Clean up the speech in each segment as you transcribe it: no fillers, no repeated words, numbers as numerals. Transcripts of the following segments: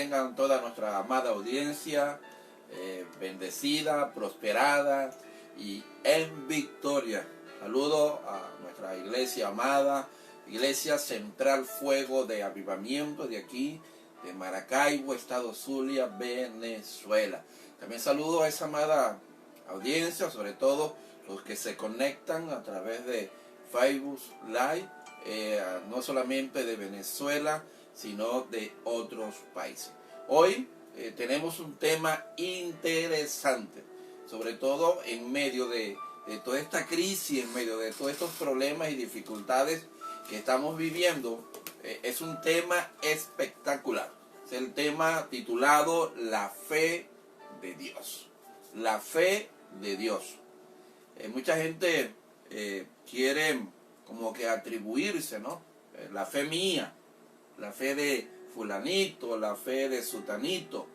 tengan toda nuestra amada audiencia, bendecida, prosperada y en victoria. Saludo a nuestra iglesia amada, Iglesia Central Fuego de Avivamiento de aquí, de Maracaibo, Estado Zulia, Venezuela. También saludo a esa amada audiencia, sobre todo los que se conectan a través de Facebook Live, no solamente de Venezuela, sino de otros países. Hoy tenemos un tema interesante, sobre todo en medio de toda esta crisis, en medio de todos estos problemas y dificultades que estamos viviendo. Es un tema espectacular. Es el tema titulado La Fe de Dios. La Fe de Dios. Mucha gente quiere como que atribuirse, ¿no? La fe mía, la fe de fulanito, la fe de sutanito.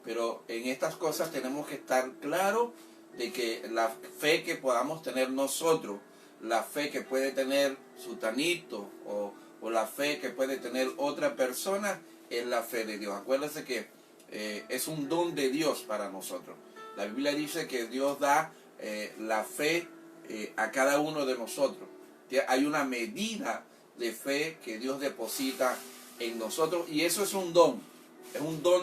Pero en estas cosas tenemos que estar claros de que la fe que podamos tener nosotros, la fe que puede tener sutanito o la fe que puede tener otra persona, es la fe de Dios. Acuérdense que es un don de Dios para nosotros. La Biblia dice que Dios da la fe a cada uno de nosotros. Hay una medida de fe que Dios deposita en nosotros y eso es un don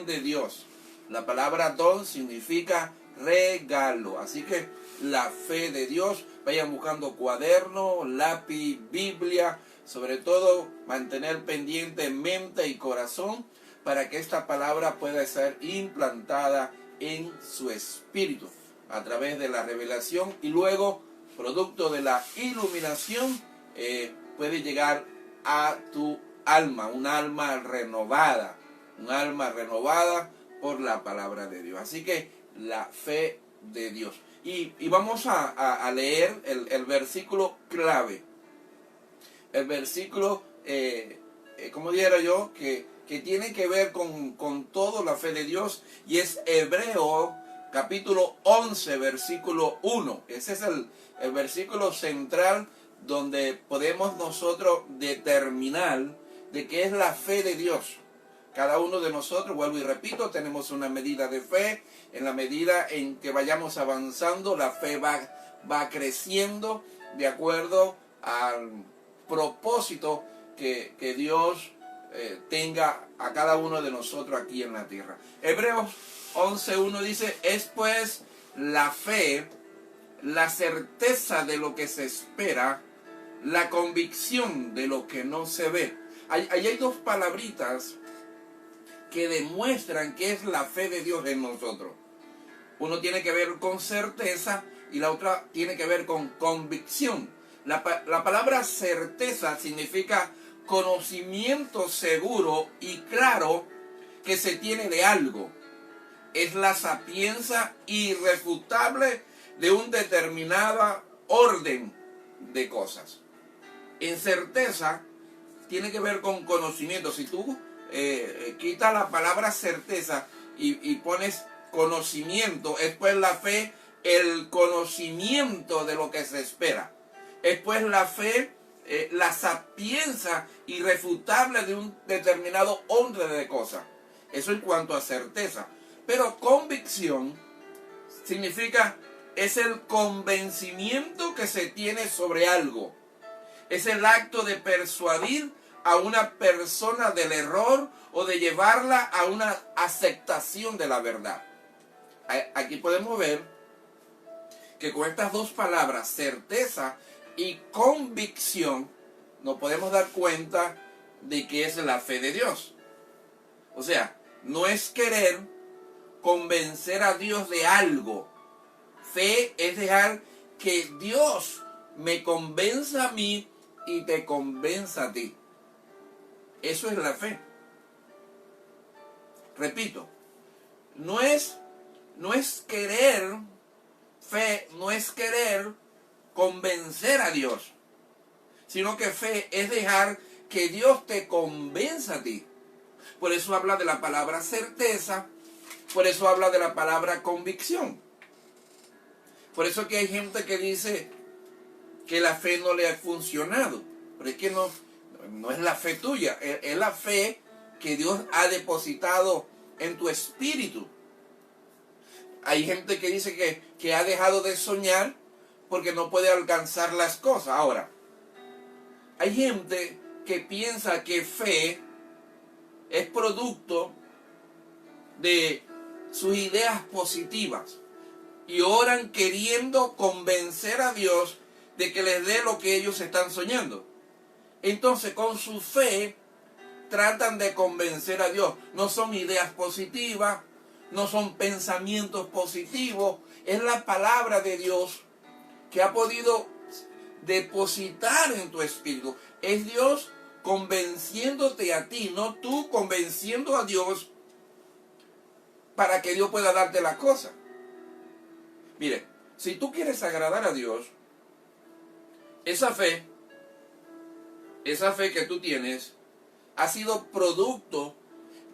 de Dios. La palabra don significa regalo, así que la fe de Dios, vayan buscando cuaderno, lápiz, Biblia, sobre todo mantener pendiente mente y corazón para que esta palabra pueda ser implantada en su espíritu a través de la revelación y luego, producto de la iluminación, puede llegar a tu alma, un alma renovada por la palabra de Dios. Así que la fe de Dios. Y vamos a leer el versículo clave. El versículo, como dijera yo, que tiene que ver con toda la fe de Dios, y es Hebreo capítulo 11, versículo 1. Ese es el versículo central donde podemos nosotros determinar de qué es la fe de Dios. Cada uno de nosotros, vuelvo y repito, tenemos una medida de fe. En la medida en que vayamos avanzando, la fe va creciendo de acuerdo al propósito que Dios tenga a cada uno de nosotros aquí en la tierra. Hebreos 11:1 dice: es pues la fe, la certeza de lo que se espera, la convicción de lo que no se ve. Ahí hay dos palabritas que demuestran que es la fe de Dios en nosotros. Uno tiene que ver con certeza y la otra tiene que ver con convicción. La palabra certeza significa conocimiento seguro y claro que se tiene de algo. Es la sapiencia irrefutable de un determinado orden de cosas. En certeza tiene que ver con conocimiento. Si tú quitas la palabra certeza y pones conocimiento, es pues la fe, el conocimiento de lo que se espera. Es pues la fe, la sapiencia irrefutable de un determinado orden de cosas. Eso en cuanto a certeza. Pero convicción significa, es el convencimiento que se tiene sobre algo. Es el acto de persuadir a una persona del error o de llevarla a una aceptación de la verdad. Aquí podemos ver que con estas dos palabras, certeza y convicción, nos podemos dar cuenta de que es la fe de Dios. O sea, no es querer convencer a Dios de algo. Fe es dejar que Dios me convenza a mí y te convenza a ti. Eso es la fe. Repito, no es querer, fe no es querer convencer a Dios, sino que fe es dejar que Dios te convenza a ti. Por eso habla de la palabra certeza, por eso habla de la palabra convicción. Por eso que hay gente que dice que la fe no le ha funcionado, pero es que no es la fe tuya, es la fe que Dios ha depositado en tu espíritu. Hay gente que dice que ha dejado de soñar porque no puede alcanzar las cosas. Ahora, hay gente que piensa que fe es producto de sus ideas positivas y oran queriendo convencer a Dios de que les dé lo que ellos están soñando. Entonces, con su fe tratan de convencer a Dios. No son ideas positivas, no son pensamientos positivos, es la palabra de Dios que ha podido depositar en tu espíritu. Es Dios convenciéndote a ti, no tú convenciendo a Dios para que Dios pueda darte la cosa. Mire, si tú quieres agradar a Dios, esa fe que tú tienes ha sido producto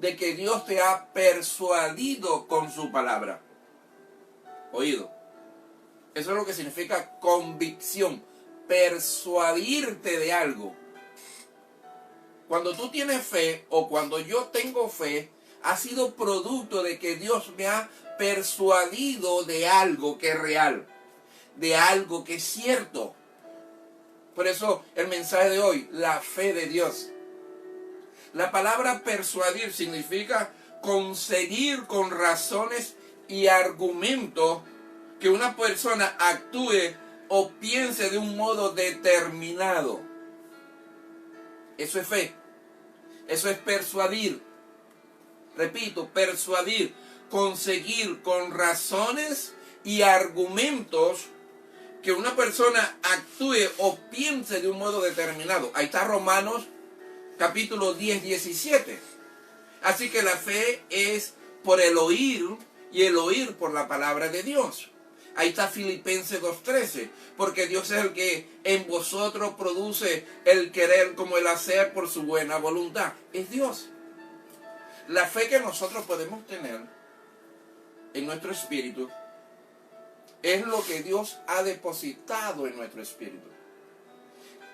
de que Dios te ha persuadido con su palabra. Oído. Eso es lo que significa convicción. Persuadirte de algo. Cuando tú tienes fe o cuando yo tengo fe, ha sido producto de que Dios me ha persuadido de algo que es real, de algo que es cierto. Por eso el mensaje de hoy, la fe de Dios. La palabra persuadir significa conseguir con razones y argumentos que una persona actúe o piense de un modo determinado. Eso es fe. Eso es persuadir. Repito, persuadir, conseguir con razones y argumentos que una persona actúe o piense de un modo determinado. Ahí está Romanos capítulo 10, 17. Así que la fe es por el oír y el oír por la palabra de Dios. Ahí está Filipenses 2:13, porque Dios es el que en vosotros produce el querer como el hacer por su buena voluntad. Es Dios. La fe que nosotros podemos tener en nuestro espíritu es lo que Dios ha depositado en nuestro espíritu.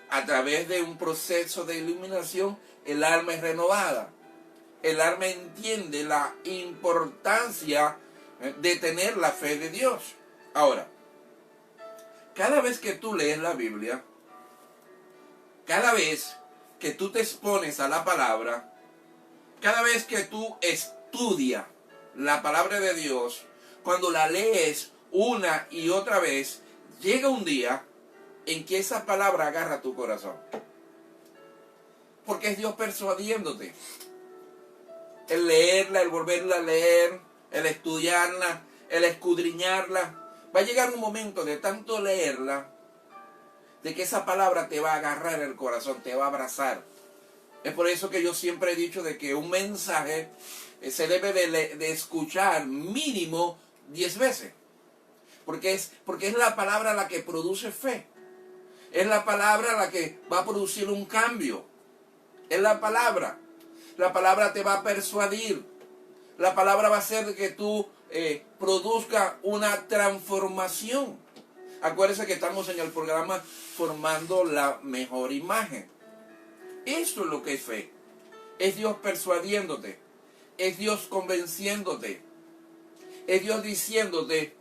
A través de un proceso de iluminación, el alma es renovada. El alma entiende la importancia de tener la fe de Dios. Ahora, cada vez que tú lees la Biblia, cada vez que tú te expones a la palabra, cada vez que tú estudias la palabra de Dios, cuando la lees una y otra vez, llega un día en que esa palabra agarra tu corazón. Porque es Dios persuadiéndote. El leerla, el volverla a leer, el estudiarla, el escudriñarla. Va a llegar un momento de tanto leerla, de que esa palabra te va a agarrar el corazón, te va a abrazar. Es por eso que yo siempre he dicho de que un mensaje se debe de escuchar mínimo 10 veces. Porque es la palabra la que produce fe. Es la palabra la que va a producir un cambio. Es la palabra. La palabra te va a persuadir. La palabra va a hacer que tú produzca una transformación. Acuérdense que estamos en el programa Formando la Mejor Imagen. Eso es lo que es fe. Es Dios persuadiéndote. Es Dios convenciéndote. Es Dios diciéndote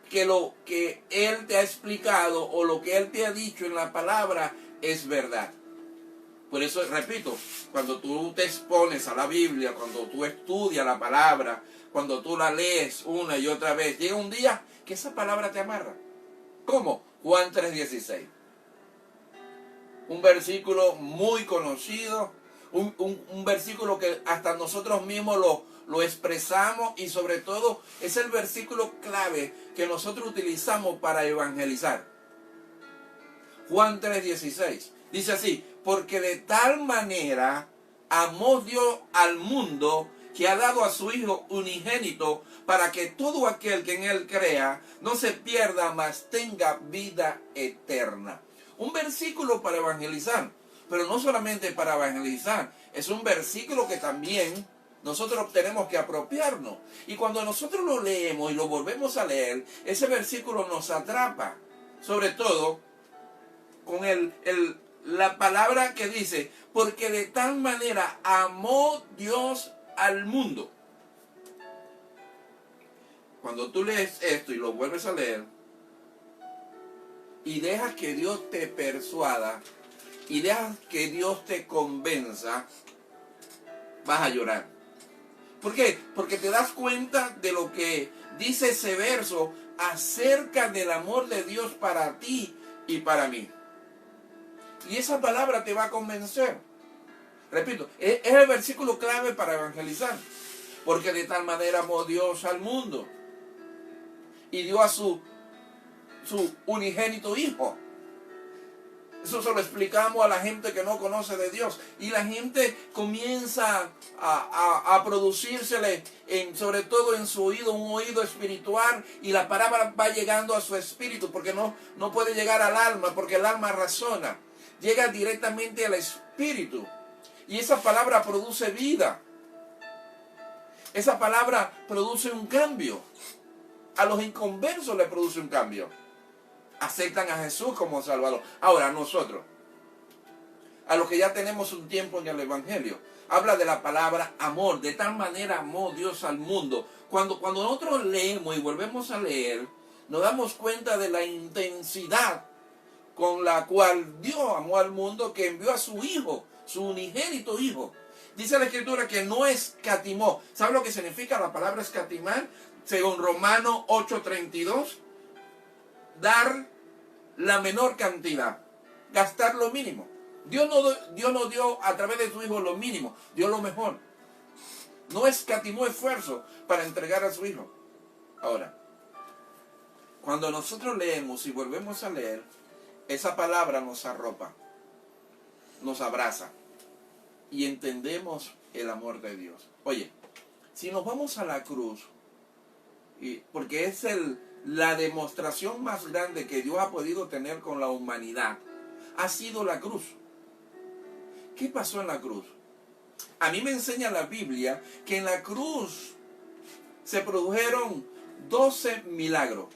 que lo que Él te ha explicado o lo que Él te ha dicho en la palabra es verdad. Por eso, repito, cuando tú te expones a la Biblia, cuando tú estudias la palabra, cuando tú la lees una y otra vez, llega un día que esa palabra te amarra. ¿Cómo? Juan 3:16. Un versículo muy conocido, un versículo que hasta nosotros mismos lo expresamos y sobre todo es el versículo clave que nosotros utilizamos para evangelizar. Juan 3:16. Dice así: porque de tal manera amó Dios al mundo que ha dado a su Hijo unigénito para que todo aquel que en Él crea no se pierda, mas tenga vida eterna. Un versículo para evangelizar, pero no solamente para evangelizar, es un versículo que también nosotros tenemos que apropiarnos. Y cuando nosotros lo leemos y lo volvemos a leer, ese versículo nos atrapa, sobre todo con la palabra que dice, porque de tal manera amó Dios al mundo. Cuando tú lees esto y lo vuelves a leer, y dejas que Dios te persuada, y dejas que Dios te convenza, vas a llorar. ¿Por qué? Porque te das cuenta de lo que dice ese verso acerca del amor de Dios para ti y para mí. Y esa palabra te va a convencer. Repito, es el versículo clave para evangelizar. Porque de tal manera amó Dios al mundo y dio a su unigénito hijo. Eso se lo explicamos a la gente que no conoce de Dios. Y la gente comienza a producírsele, sobre todo en su oído, un oído espiritual. Y la palabra va llegando a su espíritu, porque no puede llegar al alma, porque el alma razona. Llega directamente al espíritu. Y esa palabra produce vida. Esa palabra produce un cambio. A los inconversos le produce un cambio. Aceptan a Jesús como Salvador. Ahora nosotros, a los que ya tenemos un tiempo en el Evangelio, habla de la palabra amor. De tal manera amó Dios al mundo. Cuando nosotros leemos y volvemos a leer, nos damos cuenta de la intensidad con la cual Dios amó al mundo, que envió a su Hijo, su unigénito Hijo. Dice la Escritura que no escatimó. ¿Sabe lo que significa la palabra escatimar? Según Romanos 8:32. Dar la menor cantidad, gastar lo mínimo. Dios no dio a través de su Hijo lo mínimo, dio lo mejor. No escatimó esfuerzo para entregar a su Hijo. Ahora, cuando nosotros leemos y volvemos a leer, esa palabra nos arropa, nos abraza y entendemos el amor de Dios. Oye, si nos vamos a la cruz, porque es la demostración más grande que Dios ha podido tener con la humanidad, ha sido la cruz. ¿Qué pasó en la cruz? A mí me enseña la Biblia que en la cruz se produjeron 12 milagros.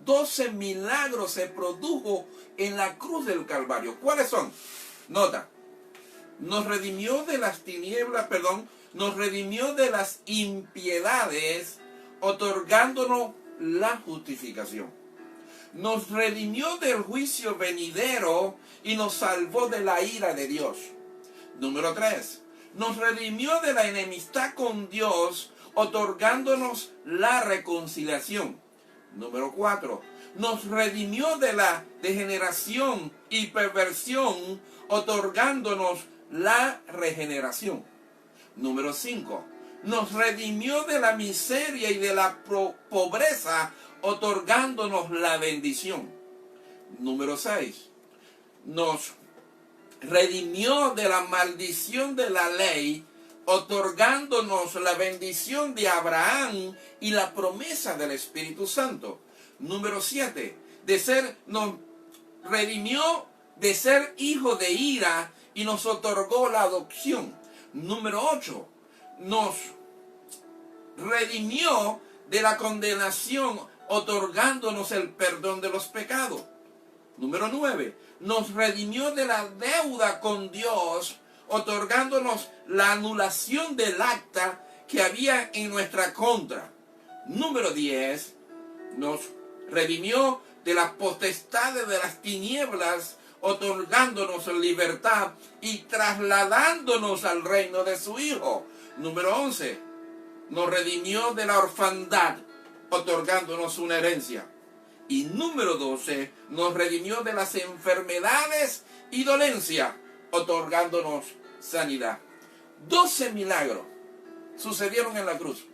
12 milagros se produjo en la cruz del Calvario. ¿Cuáles son? Nota, nos redimió de las tinieblas, nos redimió de las impiedades, otorgándonos la justificación. Nos redimió del juicio venidero y nos salvó de la ira de Dios. Número 3. Nos redimió de la enemistad con Dios, otorgándonos la reconciliación. Número 4. Nos redimió de la degeneración y perversión, otorgándonos la regeneración. Número 5. Nos redimió de la miseria y de la pobreza, otorgándonos la bendición. Número 6. Nos redimió de la maldición de la ley, otorgándonos la bendición de Abraham y la promesa del Espíritu Santo. Número 7. Nos redimió de ser hijo de ira y nos otorgó la adopción. Número 8. Nos redimió de la condenación, otorgándonos el perdón de los pecados. Número 9. Nos redimió de la deuda con Dios, otorgándonos la anulación del acta que había en nuestra contra. Número 10. Nos redimió de las potestades de las tinieblas, otorgándonos libertad y trasladándonos al reino de su Hijo. Número 11. Nos redimió de la orfandad, otorgándonos una herencia. Y número 12. Nos redimió de las enfermedades y dolencias, otorgándonos sanidad. 12 milagros sucedieron en la cruz.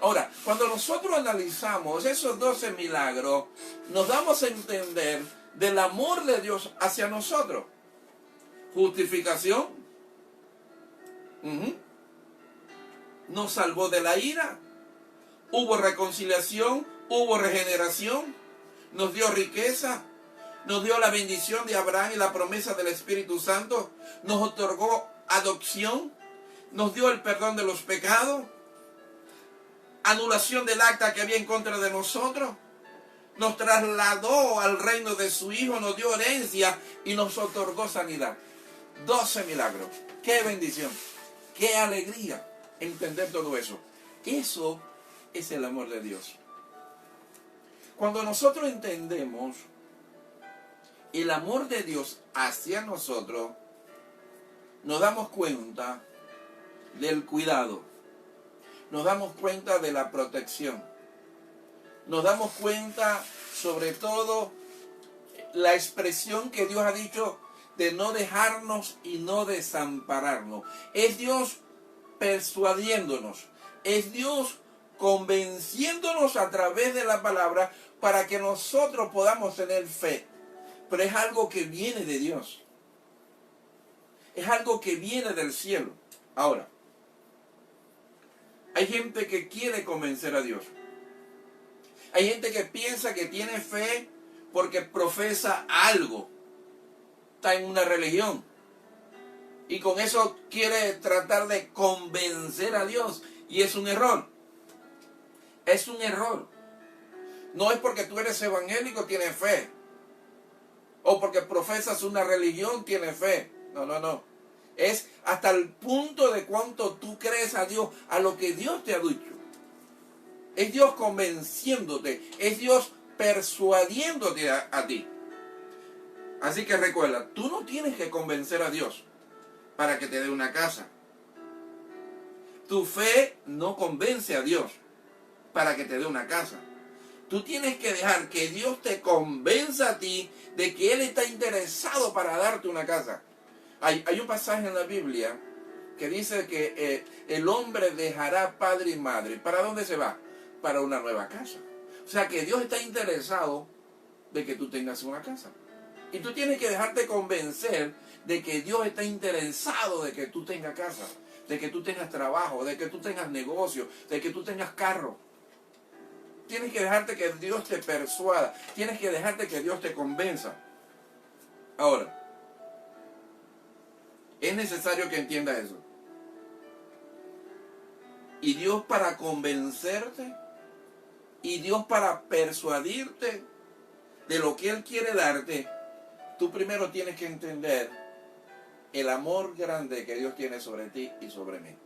Ahora, cuando nosotros analizamos esos 12 milagros, nos damos a entender del amor de Dios hacia nosotros. Justificación. Nos salvó de la ira. Hubo reconciliación. Hubo regeneración. Nos dio riqueza. Nos dio la bendición de Abraham y la promesa del Espíritu Santo. Nos otorgó adopción. Nos dio el perdón de los pecados. Anulación del acta que había en contra de nosotros. Nos trasladó al reino de su Hijo, nos dio herencia y nos otorgó sanidad. 12 milagros. ¡Qué bendición! Qué alegría entender todo eso. Eso es el amor de Dios. Cuando nosotros entendemos el amor de Dios hacia nosotros, nos damos cuenta del cuidado, nos damos cuenta de la protección, nos damos cuenta sobre todo la expresión que Dios ha dicho de no dejarnos y no desampararnos. Es Dios persuadiéndonos, es Dios convenciéndonos a través de la palabra para que nosotros podamos tener fe. Pero es algo que viene de Dios. Es algo que viene del cielo. Ahora, hay gente que quiere convencer a Dios. Hay gente que piensa que tiene fe porque profesa algo. Está en una religión. Y con eso quiere tratar de convencer a Dios. Y es un error. Es un error. No es porque tú eres evangélico tienes fe. O porque profesas una religión tienes fe. No, no, no. Es hasta el punto de cuánto tú crees a Dios, a lo que Dios te ha dicho. Es Dios convenciéndote. Es Dios persuadiéndote a ti. Así que recuerda, tú no tienes que convencer a Dios para que te dé una casa. Tu fe no convence a Dios para que te dé una casa. Tú tienes que dejar que Dios te convenza a ti de que Él está interesado para darte una casa. Hay un pasaje en la Biblia que dice que el hombre dejará padre y madre. ¿Para dónde se va? Para una nueva casa. O sea que Dios está interesado de que tú tengas una casa. Y tú tienes que dejarte convencer de que Dios está interesado de que tú tengas casa, de que tú tengas trabajo, de que tú tengas negocio, de que tú tengas carro. Tienes que dejarte que Dios te persuada. Tienes que dejarte que Dios te convenza. Ahora, es necesario que entiendas eso. Y Dios para convencerte, y Dios para persuadirte de lo que Él quiere darte, tú primero tienes que entender el amor grande que Dios tiene sobre ti y sobre mí.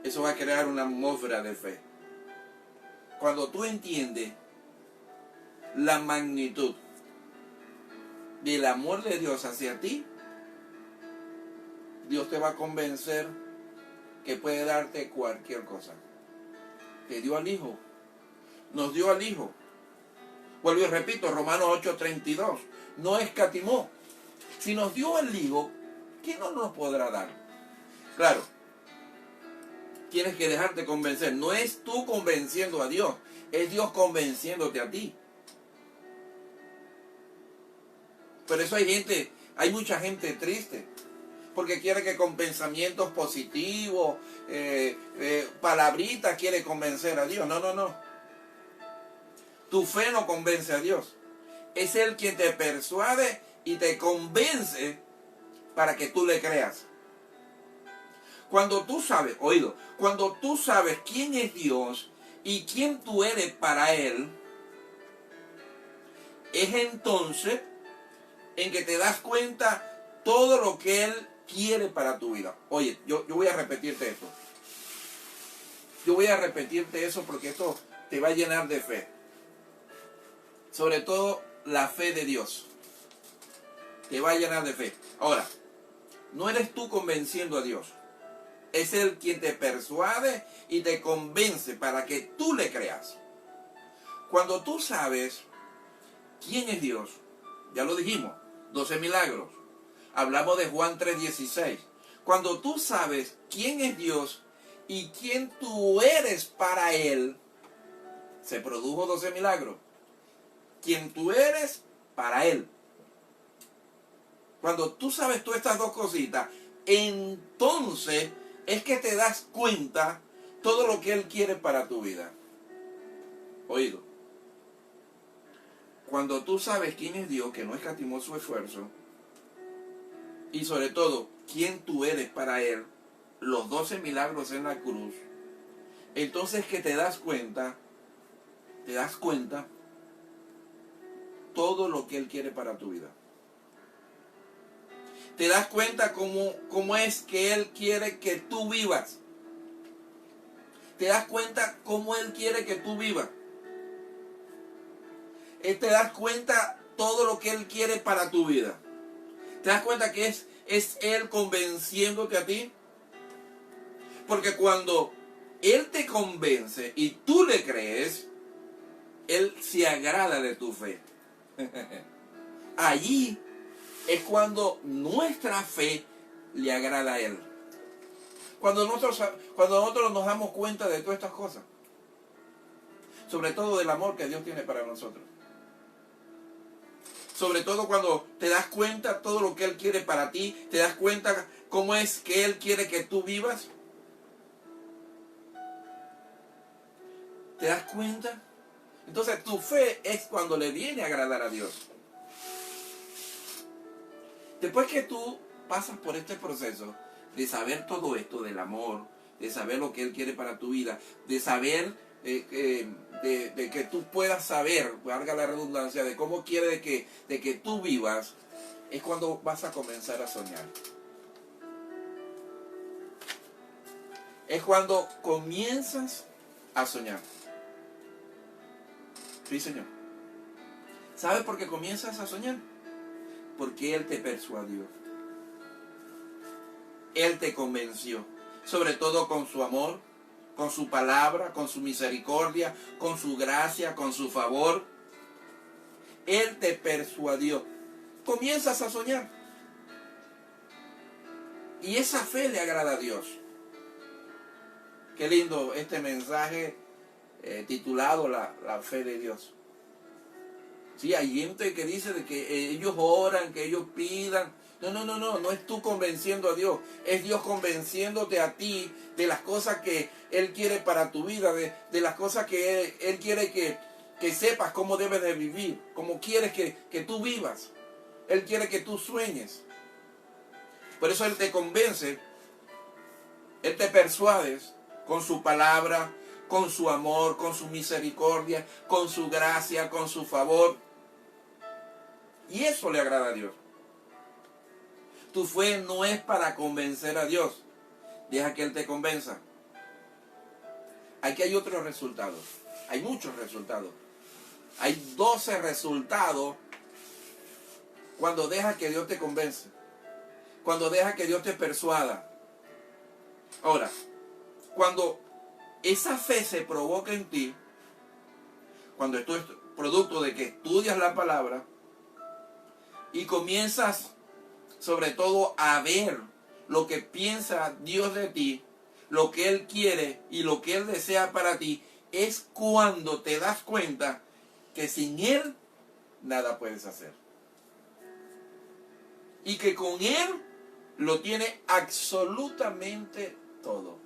Eso va a crear una atmósfera de fe. Cuando tú entiendes la magnitud del amor de Dios hacia ti, Dios te va a convencer que puede darte cualquier cosa. Te dio al Hijo. Nos dio al Hijo. Vuelvo y repito, Romanos 8:32. No escatimó. Si nos dio al Hijo, ¿qué no nos podrá dar? Claro. Tienes que dejarte convencer. No es tú convenciendo a Dios, es Dios convenciéndote a ti. Por eso hay mucha gente triste, porque quiere que con pensamientos positivos, palabritas, quiere convencer a Dios. No, no, no. Tu fe no convence a Dios. Es Él quien te persuade y te convence para que tú le creas. Cuando tú sabes, cuando tú sabes quién es Dios y quién tú eres para Él, es entonces en que te das cuenta todo lo que Él quiere para tu vida. Oye, yo voy a repetirte esto. Yo voy a repetirte eso porque esto te va a llenar de fe. Sobre todo la fe de Dios. Te va a llenar de fe. Ahora, no eres tú convenciendo a Dios. Es Él quien te persuade y te convence para que tú le creas. Cuando tú sabes quién es Dios, ya lo dijimos, 12 milagros. Hablamos de Juan 3:16. Cuando tú sabes quién es Dios y quién tú eres para Él, se produjo 12 milagros. Quién tú eres para Él. Cuando tú sabes todas estas dos cositas, entonces es que te das cuenta todo lo que Él quiere para tu vida. Oído. Cuando tú sabes quién es Dios, que no escatimó su esfuerzo, y sobre todo, quién tú eres para Él, los 12 milagros en la cruz, entonces que te das cuenta todo lo que Él quiere para tu vida. Te das cuenta cómo es que Él quiere que tú vivas. Te das cuenta cómo Él quiere que tú vivas. Te das cuenta todo lo que Él quiere para tu vida. Te das cuenta que es Él convenciéndote a ti. Porque cuando Él te convence y tú le crees, Él se agrada de tu fe. Allí es cuando nuestra fe le agrada a Él. Cuando nosotros nos damos cuenta de todas estas cosas. Sobre todo del amor que Dios tiene para nosotros. Sobre todo cuando te das cuenta todo lo que Él quiere para ti. Te das cuenta cómo es que Él quiere que tú vivas. ¿Te das cuenta? Entonces tu fe es cuando le viene a agradar a Dios. Después que tú pasas por este proceso de saber todo esto del amor, de saber lo que Él quiere para tu vida, de saber, de que tú puedas saber, valga la redundancia, de cómo quiere de que tú vivas, es cuando vas a comenzar a soñar. Es cuando comienzas a soñar. Sí, Señor. ¿Sabes por qué comienzas a soñar? Porque Él te persuadió. Él te convenció. Sobre todo con su amor, con su palabra, con su misericordia, con su gracia, con su favor. Él te persuadió. Comienzas a soñar. Y esa fe le agrada a Dios. Qué lindo este mensaje titulado la fe de Dios. Sí, hay gente que dice de que ellos oran, que ellos pidan. No es tú convenciendo a Dios, es Dios convenciéndote a ti de las cosas que Él quiere para tu vida, de las cosas que Él quiere que sepas cómo debes de vivir, cómo quieres que tú vivas. Él quiere que tú sueñes. Por eso Él te convence, Él te persuade con su palabra, con su amor, con su misericordia, con su gracia, con su favor. Y eso le agrada a Dios. Tu fe no es para convencer a Dios. Deja que Él te convenza. Aquí hay otros resultados. Hay muchos resultados. Hay 12 resultados cuando deja que Dios te convence. Cuando deja que Dios te persuada. Ahora, cuando esa fe se provoca en ti, cuando esto es producto de que estudias la palabra y comienzas sobre todo a ver lo que piensa Dios de ti, lo que Él quiere y lo que Él desea para ti, es cuando te das cuenta que sin Él nada puedes hacer. Y que con Él lo tiene absolutamente todo.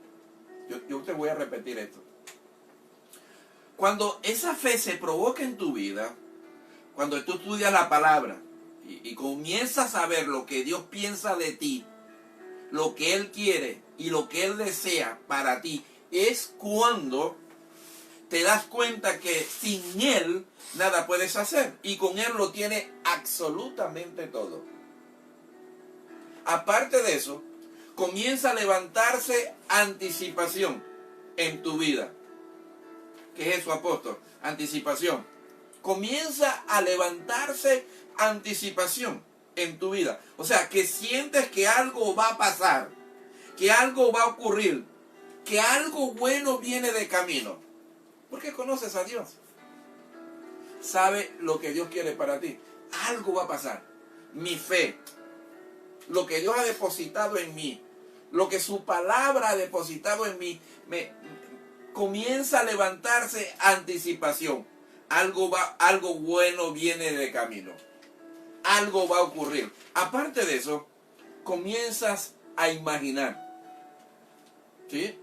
Yo te voy a repetir esto. Cuando esa fe se provoca en tu vida, cuando tú estudias la palabra y comienzas a ver lo que Dios piensa de ti, lo que Él quiere y lo que Él desea para ti, es cuando te das cuenta que sin Él nada puedes hacer y con Él lo tiene absolutamente todo. Aparte de eso, comienza a levantarse anticipación en tu vida. ¿Qué es eso, apóstol? Anticipación. Comienza a levantarse anticipación en tu vida. O sea, que sientes que algo va a pasar, que algo va a ocurrir, que algo bueno viene de camino. Porque conoces a Dios. Sabe lo que Dios quiere para ti. Algo va a pasar. Mi fe, lo que Dios ha depositado en mí, lo que su palabra ha depositado en mí, comienza a levantarse anticipación. Algo bueno viene de camino. Algo va a ocurrir. Aparte de eso, comienzas a imaginar. ¿Sí?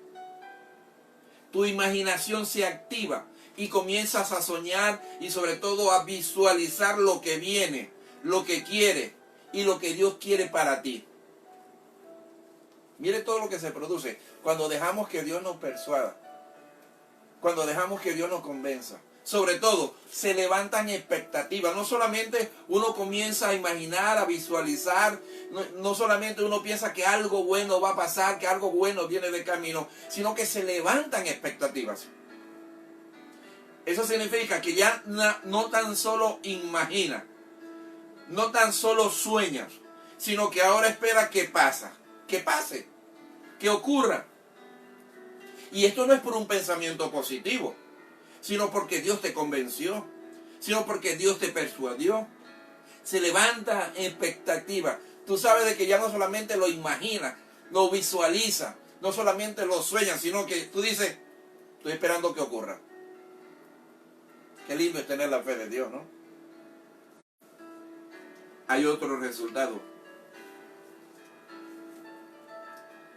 Tu imaginación se activa y comienzas a soñar y sobre todo a visualizar lo que viene, lo que quiere y lo que Dios quiere para ti. Mire todo lo que se produce cuando dejamos que Dios nos persuada. Cuando dejamos que Dios nos convenza. Sobre todo, se levantan expectativas. No solamente uno comienza a imaginar, a visualizar, no solamente uno piensa que algo bueno va a pasar, que algo bueno viene de camino, sino que se levantan expectativas. Eso significa que ya no tan solo imagina, no tan solo sueñas, sino que ahora espera que pase, que ocurra. Y esto no es por un pensamiento positivo, sino porque Dios te convenció, sino porque Dios te persuadió. Se levanta expectativa. Tú sabes de que ya no solamente lo imaginas, lo visualiza, no solamente lo sueñas, sino que tú dices, estoy esperando que ocurra. Qué lindo es tener la fe de Dios, ¿no? Hay otro resultado.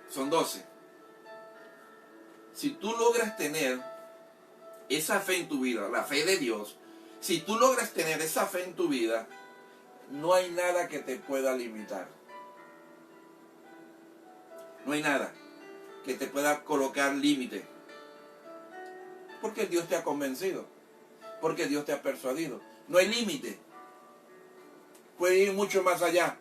Son 12. Si tú logras tener esa fe en tu vida, la fe de Dios, si tú logras tener esa fe en tu vida, no hay nada que te pueda limitar. No hay nada que te pueda colocar límite. Porque Dios te ha convencido. Porque Dios te ha persuadido. No hay límite. Puede ir mucho más allá.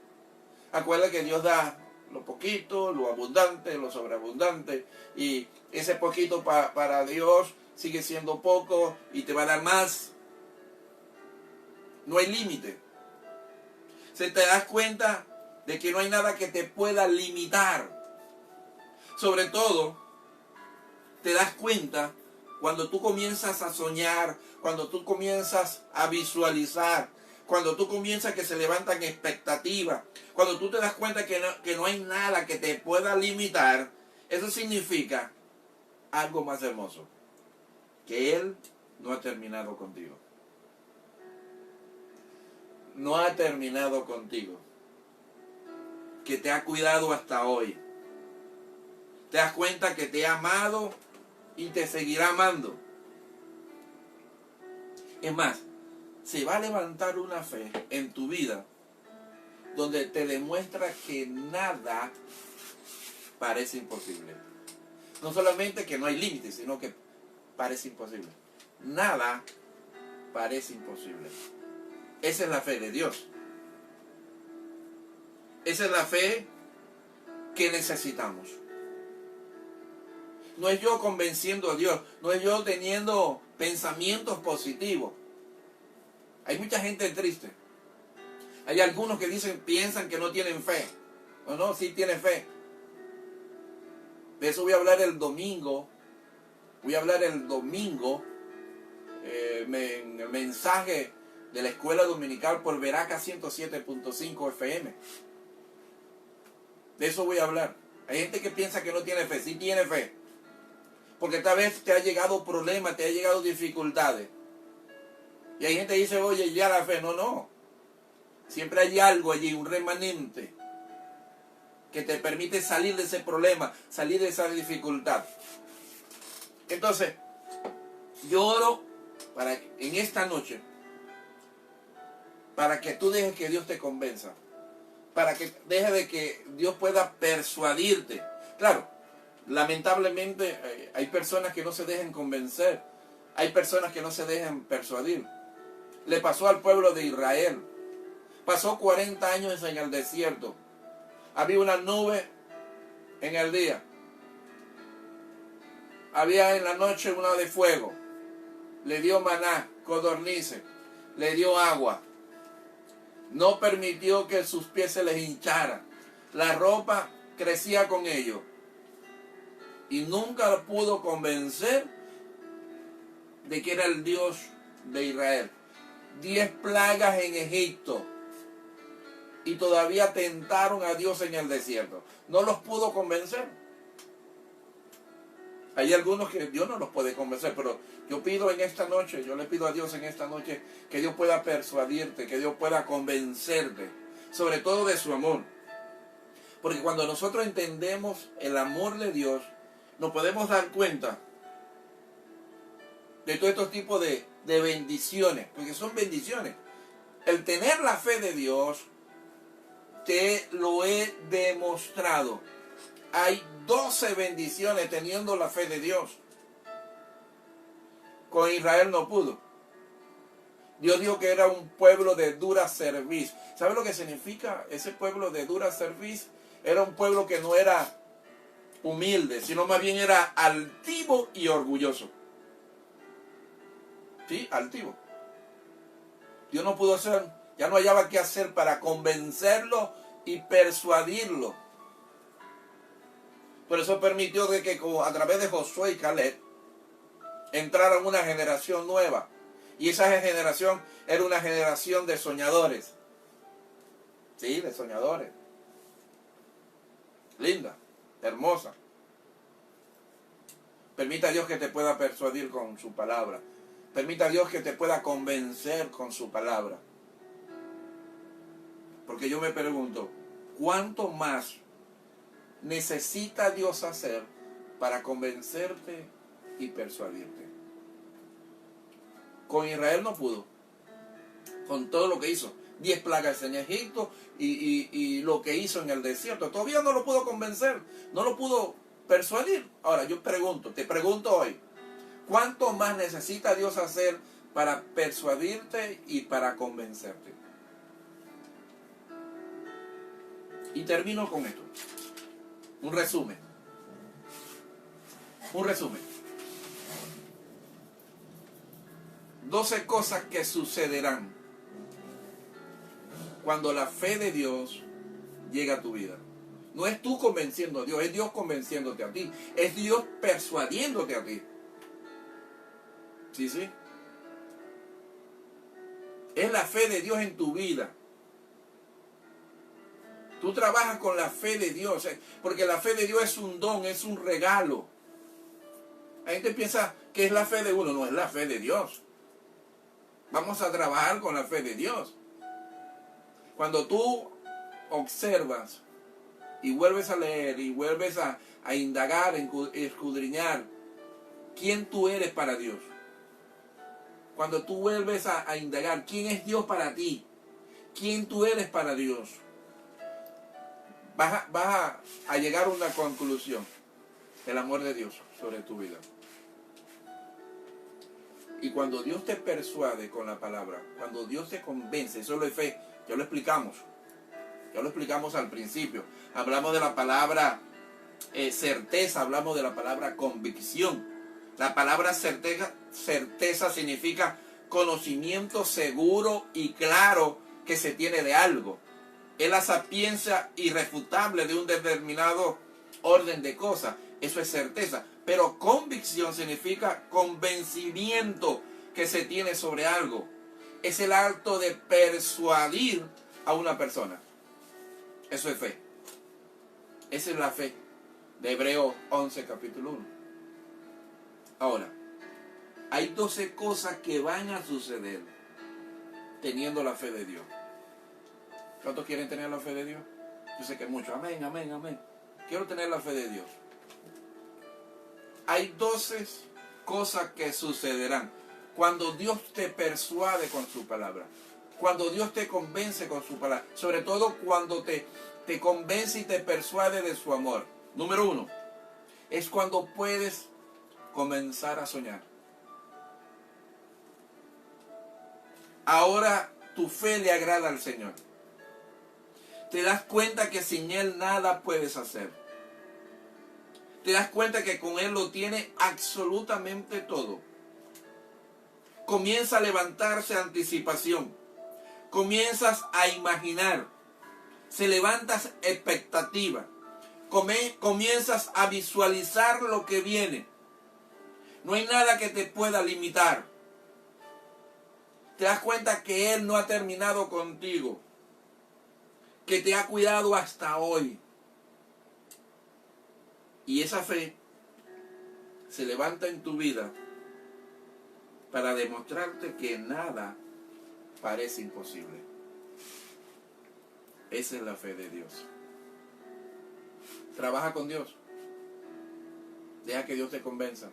Acuérdate que Dios da lo poquito, lo abundante, lo sobreabundante. Y ese poquito para Dios sigue siendo poco y te va a dar más. No hay límite. Se te das cuenta de que no hay nada que te pueda limitar. Sobre todo, te das cuenta cuando tú comienzas a soñar, cuando tú comienzas a visualizar, cuando tú comienzas que se levantan expectativas, cuando tú te das cuenta que no hay nada que te pueda limitar, eso significa algo más hermoso, que Él no ha terminado contigo. No ha terminado contigo. Que te ha cuidado hasta hoy. Te das cuenta que te ha amado y te seguirá amando. Es más, se va a levantar una fe en tu vida donde te demuestra que nada parece imposible. No solamente que no hay límites, sino que parece imposible. Nada parece imposible. Esa es la fe de Dios. Esa es la fe que necesitamos. No es yo convenciendo a Dios, no es yo teniendo pensamientos positivos. Hay mucha gente triste. Hay algunos que piensan que no tienen fe. No, sí tienen fe. De eso voy a hablar el domingo. Voy a hablar el domingo en el mensaje de la escuela dominical por Veraca 107.5 FM. De eso voy a hablar. Hay gente que piensa que no tiene fe. Sí tiene fe. Porque tal vez te ha llegado problemas, te ha llegado dificultades. Y hay gente que dice, oye, ya la fe. No. Siempre hay algo allí, un remanente, que te permite salir de ese problema, salir de esa dificultad. Entonces, yo oro en esta noche, para que tú dejes que Dios te convenza. Para que dejes de que Dios pueda persuadirte. Claro, lamentablemente hay personas que no se dejan convencer. Hay personas que no se dejan persuadir. Le pasó al pueblo de Israel. Pasó 40 años en el desierto. Había una nube en el día. Había en la noche una de fuego. Le dio maná, codornices. Le dio agua. No permitió que sus pies se les hincharan. La ropa crecía con ellos. Y nunca lo pudo convencer de que era el Dios de Israel. 10 plagas en Egipto. Y todavía tentaron a Dios en el desierto. No los pudo convencer. Hay algunos que Dios no los puede convencer, pero yo pido en esta noche, yo le pido a Dios en esta noche que Dios pueda persuadirte, que Dios pueda convencerte, sobre todo de su amor. Porque cuando nosotros entendemos el amor de Dios, nos podemos dar cuenta de todos estos tipos de bendiciones, porque son bendiciones. El tener la fe de Dios, te lo he demostrado. Hay 12 bendiciones teniendo la fe de Dios. Con Israel no pudo. Dios dijo que era un pueblo de dura cerviz. ¿Sabe lo que significa ese pueblo de dura cerviz? Era un pueblo que no era humilde, sino más bien era altivo y orgulloso. Sí, altivo. Dios no pudo hacer, ya no hallaba qué hacer para convencerlo y persuadirlo. Por eso permitió de que a través de Josué y Caleb entrara una generación nueva. Y esa generación era una generación de soñadores. Sí, de soñadores. Linda, hermosa. Permita a Dios que te pueda persuadir con su palabra. Permita a Dios que te pueda convencer con su palabra. Porque yo me pregunto, ¿cuánto más necesita Dios hacer para convencerte y persuadirte? Con Israel no pudo. Con todo lo que hizo. 10 plagas en Egipto y lo que hizo en el desierto. Todavía no lo pudo convencer. No lo pudo persuadir. Ahora yo te pregunto hoy. ¿Cuánto más necesita Dios hacer para persuadirte y para convencerte? Y termino con esto. Un resumen. 12 cosas que sucederán cuando la fe de Dios llega a tu vida. No es tú convenciendo a Dios, es Dios convenciéndote a ti. Es Dios persuadiéndote a ti. Sí. Es la fe de Dios en tu vida. Tú trabajas con la fe de Dios, porque la fe de Dios es un don, es un regalo. La gente piensa que es la fe de uno, no es la fe de Dios. Vamos a trabajar con la fe de Dios. Cuando tú observas y vuelves a leer y vuelves a indagar, escudriñar quién tú eres para Dios. Cuando tú vuelves a indagar quién es Dios para ti, quién tú eres para Dios, vas a llegar a una conclusión. El amor de Dios sobre tu vida. Y cuando Dios te persuade con la palabra, cuando Dios te convence, eso es fe, ya lo explicamos al principio. Hablamos de la palabra certeza, hablamos de la palabra convicción. La palabra certeza significa conocimiento seguro y claro que se tiene de algo. Es la sapiencia irrefutable de un determinado orden de cosas. Eso es certeza. Pero convicción significa convencimiento que se tiene sobre algo. Es el acto de persuadir a una persona. Eso es fe. Esa es la fe de Hebreos 11, capítulo 1. Ahora, hay 12 cosas que van a suceder teniendo la fe de Dios. ¿Cuántos quieren tener la fe de Dios? Yo sé que muchos. Amén, amén, amén. Quiero tener la fe de Dios. Hay 12 cosas que sucederán cuando Dios te persuade con su palabra. Cuando Dios te convence con su palabra. Sobre todo cuando te convence y te persuade de su amor. Número 1. Es cuando puedes comenzar a soñar. Ahora tu fe le agrada al Señor. Te das cuenta que sin Él nada puedes hacer. Te das cuenta que con Él lo tiene absolutamente todo. Comienza a levantarse anticipación. Comienzas a imaginar. Se levantas expectativa. Comienzas a visualizar lo que viene. No hay nada que te pueda limitar. Te das cuenta que Él no ha terminado contigo. Que te ha cuidado hasta hoy. Y esa fe se levanta en tu vida para demostrarte que nada parece imposible. Esa es la fe de Dios. Trabaja con Dios. Deja que Dios te convenza.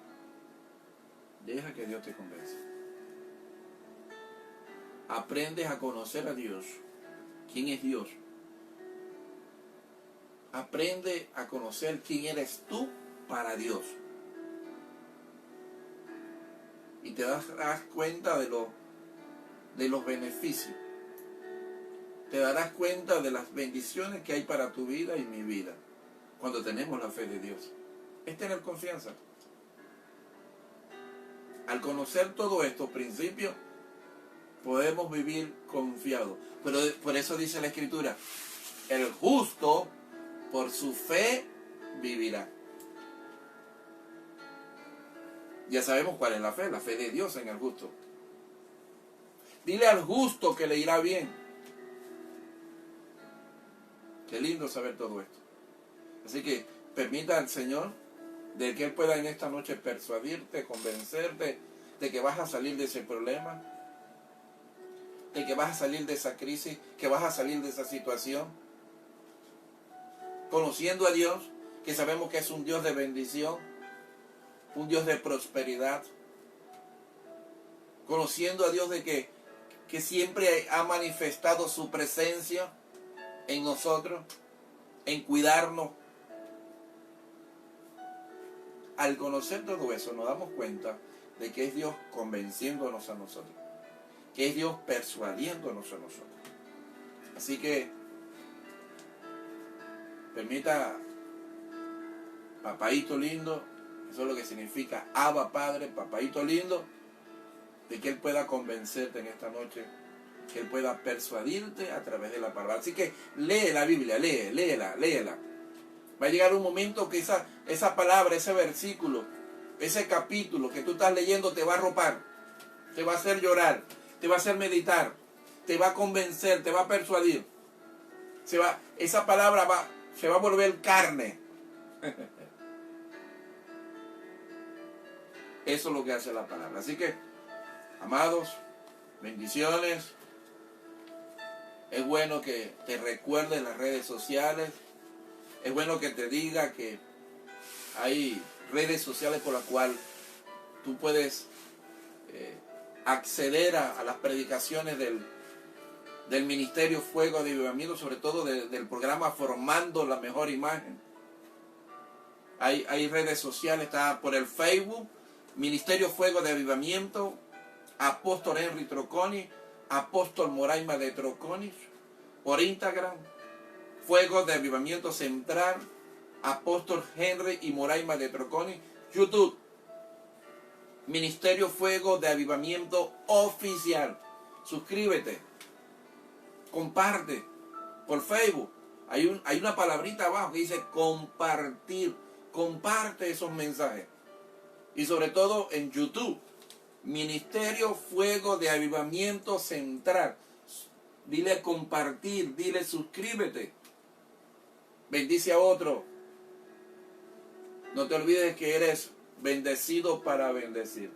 Deja que Dios te convenza. Aprendes a conocer a Dios. ¿Quién es Dios? Aprende a conocer quién eres tú para Dios. Y te das cuenta de lo de los beneficios. Te darás cuenta de las bendiciones que hay para tu vida y mi vida cuando tenemos la fe de Dios. Es tener confianza. Al conocer todo esto, principios, podemos vivir confiados. Pero por eso dice la Escritura, el justo por su fe vivirá. Ya sabemos cuál es la fe de Dios en el justo. Dile al justo que le irá bien. Qué lindo saber todo esto. Así que permita al Señor de que Él pueda en esta noche persuadirte, convencerte de que vas a salir de ese problema, de que vas a salir de esa crisis, que vas a salir de esa situación, conociendo a Dios, que sabemos que es un Dios de bendición, un Dios de prosperidad, conociendo a Dios de que siempre ha manifestado su presencia en nosotros, en cuidarnos. Al conocer todo eso nos damos cuenta de que es Dios convenciéndonos a nosotros, que es Dios persuadiéndonos a nosotros. Así que permita, papaíto lindo, eso es lo que significa Abba Padre, papaíto lindo, de que Él pueda convencerte en esta noche, que Él pueda persuadirte a través de la palabra. Así que lee la Biblia, léela. Va a llegar un momento que esa palabra, ese versículo, ese capítulo que tú estás leyendo te va a arropar, te va a hacer llorar, te va a hacer meditar, te va a convencer, te va a persuadir. Esa palabra se va a volver carne. Eso es lo que hace la palabra. Así que, amados, bendiciones. Es bueno que te recuerdes en las redes sociales. Es bueno que te diga que hay redes sociales por las cuales tú puedes acceder a las predicaciones del Ministerio Fuego de Avivamiento, sobre todo del programa Formando la Mejor Imagen. Hay redes sociales, está por el Facebook, Ministerio Fuego de Avivamiento, Apóstol Henry Troconi, Apóstol Moraima de Troconi, por Instagram, Fuego de Avivamiento Central, Apóstol Henry y Moraima de Troconi, YouTube, Ministerio Fuego de Avivamiento Oficial. Suscríbete, comparte por Facebook. Hay una palabrita abajo que dice compartir. Comparte esos mensajes. Y sobre todo en YouTube, Ministerio Fuego de Avivamiento Central. Dile compartir, dile suscríbete. Bendice a otro. No te olvides que eres bendecido para bendecir.